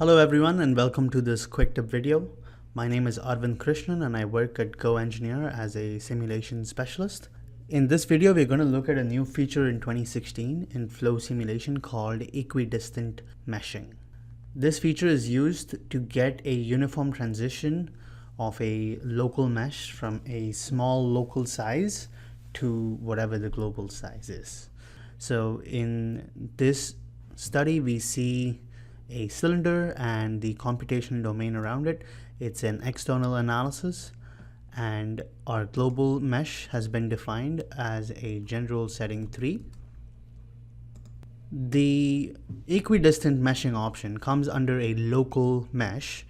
Hello everyone and welcome to this quick tip video. My name is Arvind Krishnan and I work at Go Engineer as a simulation specialist. In this video, we're going to look at a new feature in 2016 in flow simulation called Equidistant meshing. This feature is used to get a uniform transition of a local mesh from a small local size to whatever the global size is. So in this study, we see a cylinder and the computational domain around it. It's an external analysis, and our global mesh has been defined as a general setting 3. The equidistant meshing option comes under a local mesh,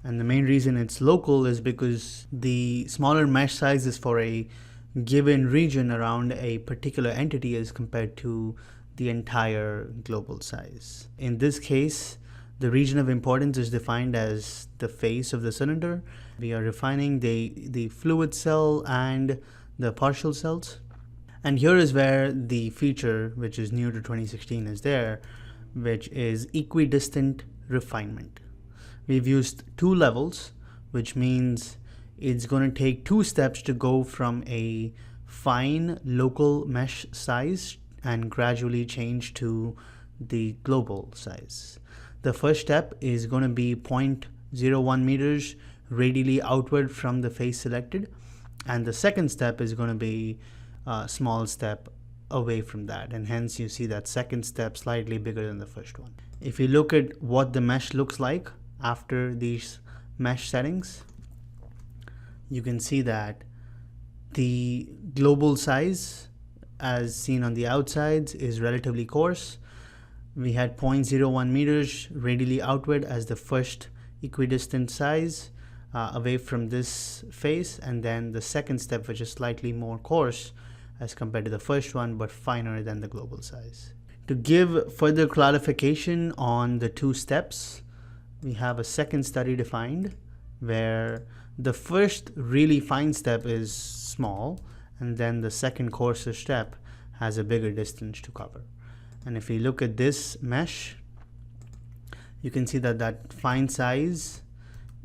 and the main reason it's local is because the smaller mesh size is for a given region around a particular entity as compared to the entire global size. In this case, the region of importance is defined as the face of the cylinder. We are refining the fluid cell and the partial cells. And here is where the feature, which is new to 2016, is there, which is equidistant refinement. We've used 2 levels, which means it's going to take 2 steps to go from a fine local mesh size and gradually change to the global size. The first step is going to be 0.01 meters radially outward from the face selected, and the second step is going to be a small step away from that, and hence you see that second step slightly bigger than the first one. If you look at what the mesh looks like after these mesh settings, you can see that the global size as seen on the outsides is relatively coarse. We had 0.01 meters radially outward as the first equidistant size away from this face, and then the second step, which is slightly more coarse as compared to the first one but finer than the global size. To give further clarification on the 2 steps, we have a second study defined where the first really fine step is small, and then the second coarser step has a bigger distance to cover. And if we look at this mesh, you can see that that fine size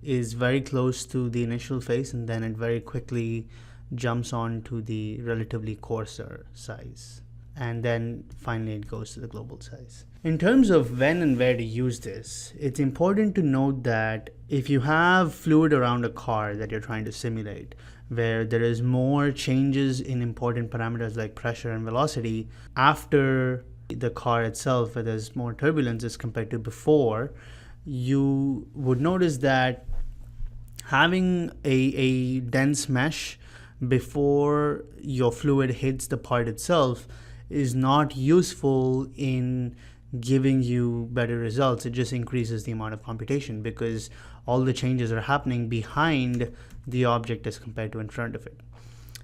is very close to the initial face, and then it very quickly jumps on to the relatively coarser size. And then finally it goes to the global size. In terms of when and where to use this, it's important to note that if you have fluid around a car that you're trying to simulate, where there is more changes in important parameters like pressure and velocity after the car itself, where there's more turbulence as compared to before, you would notice that having a dense mesh before your fluid hits the part itself is not useful in giving you better results. It just increases the amount of computation because all the changes are happening behind the object as compared to in front of it.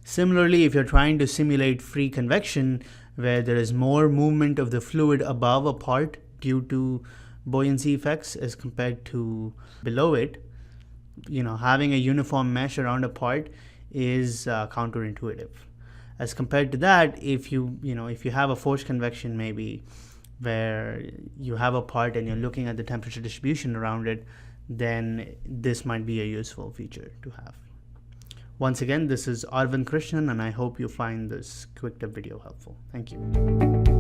Similarly, if you're trying to simulate free convection, where there is more movement of the fluid above a part due to buoyancy effects as compared to below it, having a uniform mesh around a part is counterintuitive. As compared to that, if you have a forced convection, maybe where you have a part and you're looking at the temperature distribution around it, then this might be a useful feature to have. Once again, this is Arvind Krishnan, and I hope you find this quick tip video helpful. Thank you.